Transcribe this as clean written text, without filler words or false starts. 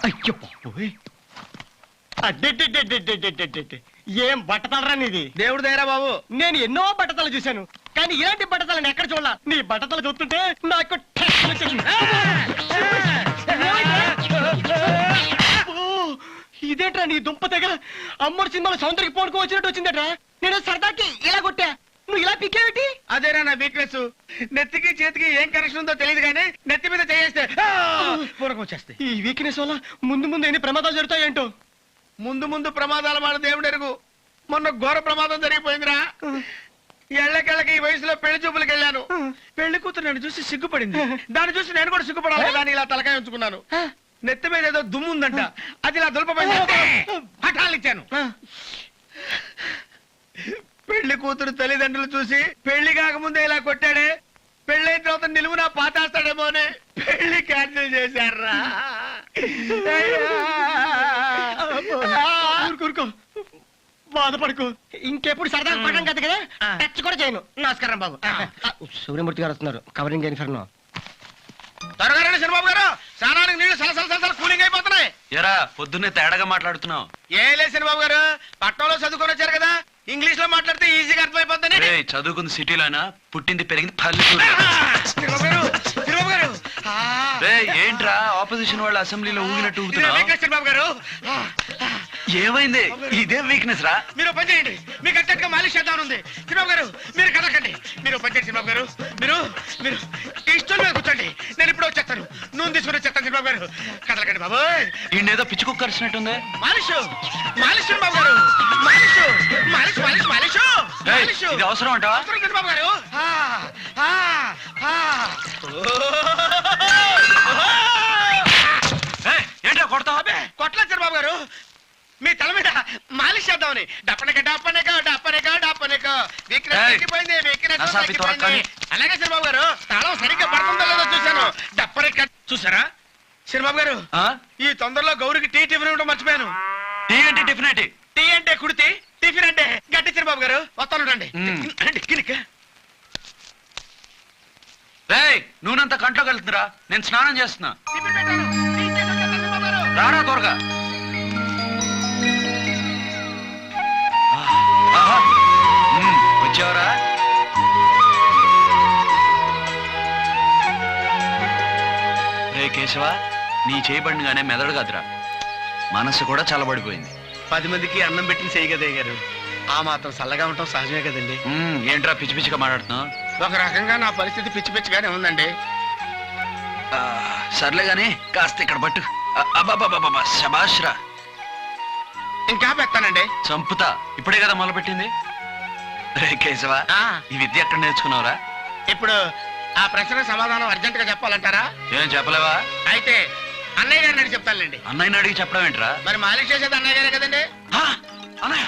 అయ్యో బాబోయ్, ఏం బట్టతలరా నీది? దేవుడు దయరా బాబు. నేను ఎన్నో బట్టతలు చూశాను, కానీ ఇలాంటి బట్టతలను ఎక్కడ చూడాల. నీ బట్టతలు చూస్తుంటే నాకు ఇదేట్రా నీ దుంప దగ్గర అమ్మడు సినిమాలో సౌందర్యకి పోడుకో వచ్చినట్టు వచ్చిందట్రా. నేను సరదాకి ఇలా కొట్టా, నువ్వు ఇలా పిక్కేమిటి? అదేరా నా వీక్నెస్. నెత్తికి చేతికి ఏం కనెక్షన్ ఉందో తెలియదు కానీ నెత్తి మీద చేస్తే పూరకం వచ్చేస్తాయి. ఈ వీక్నెస్ వల్ల ముందు ముందు ఎన్ని ప్రమాదాలు జరుగుతాయేంటో. ముందు ముందు ప్రమాదాల మాట దేవుడు ఎరుగు. మొన్న ఘోర ప్రమాదం జరిగిపోయిందిరా. ఎళ్ళకెళ్ళకి ఈ వయసులో పెళ్లి చూపులకు వెళ్ళాను. పెళ్లి కూతురు నన్ను చూసి సిగ్గుపడింది. దాన్ని చూసి నేను కూడా సిగ్గుపడాలి కదా అని ఇలా తలకాయ ఉంచుకున్నాను. నెత్తి మీద ఏదో దుమ్ము ఉందంట, అది ఇలా దులపబోయింది. హఠాలు ఇచ్చాను. పెళ్లి కూతురు తల్లిదండ్రులు చూసి పెళ్లి కాకముందే ఇలా కొట్టాడే, పెళ్ళైన తర్వాత నిలువునా పాతేస్తాడేమో అని పెళ్లి క్యాన్సిల్ చేశారా. ఊరుకో, బాధపడుకో. ఇంకెప్పుడు సరదా పడడం కదా కదా, టచ్ కూడా చేయను. నమస్కారం బాబు. సూర్యమూర్తి గారు వస్తున్నారు, కవరింగ్ జెనిఫర్. త్వరగా రండి చంద్రబాబు గారు, స్నానానికి నీళ్లు సలసల కూలింగ్ అయిపోతున్నాయి. ఎరా పొద్దున్నే తేడాగా మాట్లాడుతున్నావు. ఏ లేదు చంద్రబాబు గారు, పట్టణంలో చదువుకొని వచ్చారు కదా, ఇంగ్లీష్ లో మాట్లాడితే ఈజీగా అర్థమైపోతుంది. చదువుకుంది సిటీలోనా, పుట్టింది పెరిగింది పల్లెటూరు. ఏంట్రా ఆపోజిషన్ వాళ్ళ అసెంబ్లీలో ఊగినట్టు ఊగుతున్నావు? ఏమైంది? ఇదే వీక్నెస్ రా. మీరు పని చేయండి, మీకు అట్టగా మాలిష్ చేద్దామని ఉంది. చంద్రబాబు గారు మీరు కదకండి, మీరు పని చేయండి. చంద్రబాబు గారు మీరు మీరు ఇష్టం మీద కూర్చోండి, నేను ఇప్పుడు వచ్చేస్తాను. నూనె తీసుకుని వచ్చేస్తాను. చంద్రబాబు గారు కదలకండి బాబు. ఈయనేదో పిచ్చి కుక్క అరిచినట్టుంది. మాలిష్ మాలిష్ చంద్రబాబు గారు, మాలిష్ మాలిష్ మాలిష్ మాలిష్ మాలిష్. ఇది అవసరం అంటావా? చంద్రబాబు గారు ఏంట్రా కొడతావా? కొట్టలేదు చంద్రబాబు గారు, మీ తల మీద మాలిష్ చేద్దామని. డప్పనక డప్పనక డప్పనక డప్పనక. అలాగే చంద్రబాబు గారు, తాళం సరిగ్గా పడుతుందో లేదో చూశాను. డప్పనక చూసారా చంద్రబాబు గారు? ఈ తొందరలో గౌరికి టీ టిఫిన్ ఇవ్వడం మర్చిపోయాను. టీ అంటే టిఫిన్ ఏంటి? టీ అంటే కుడితి, టిఫిన్ అంటే గట్టి. చంద్రబాబు గారు వస్తాను రండి. నూనెంతా కంట్లోకి వెళ్తుందిరా, నేను స్నానం చేస్తున్నా. రారా త్వరగా. వచ్చావరా? రే కేశవ, నీ చేయబడినగానే మెదడు కాదురా, మనసు కూడా చల్లబడిపోయింది. 10 మందికి అన్నం పెట్టిన చేయగదే గారు, ఆ మాత్రం చల్లగా ఉంటాం సహజమే కదండి. ఏంట్రా పిచ్చి పిచ్చిగా మాట్లాడుతున్నావు? ఒక రకంగా నా పరిస్థితి పిచ్చి పిచ్చిగానే ఉందండి. సర్లే గాని కాస్త ఇక్కడ పట్టు. అబ్బాబాబా శబాష్రా. ఇంకా పెడతానండి. చంపుతా, ఇప్పుడే కదా మొదలుపెట్టింది. రే కేశవ, ఈ విద్య ఎక్కడ నేర్చుకున్నావురా? ఇప్పుడు ఆ ప్రశ్నకు సమాధానం అర్జెంట్ గా చెప్పాలంటారా? ఏం చెప్పలేవా? అయితే అన్నయ్య గారిని అడిగి చెప్తానులేండి. అన్నయ్యని అడిగి చెప్పడం ఏంట్రా? మరి మాలిష్ చేసేది అన్నయ్య గారే కదండి. అన్నయ్య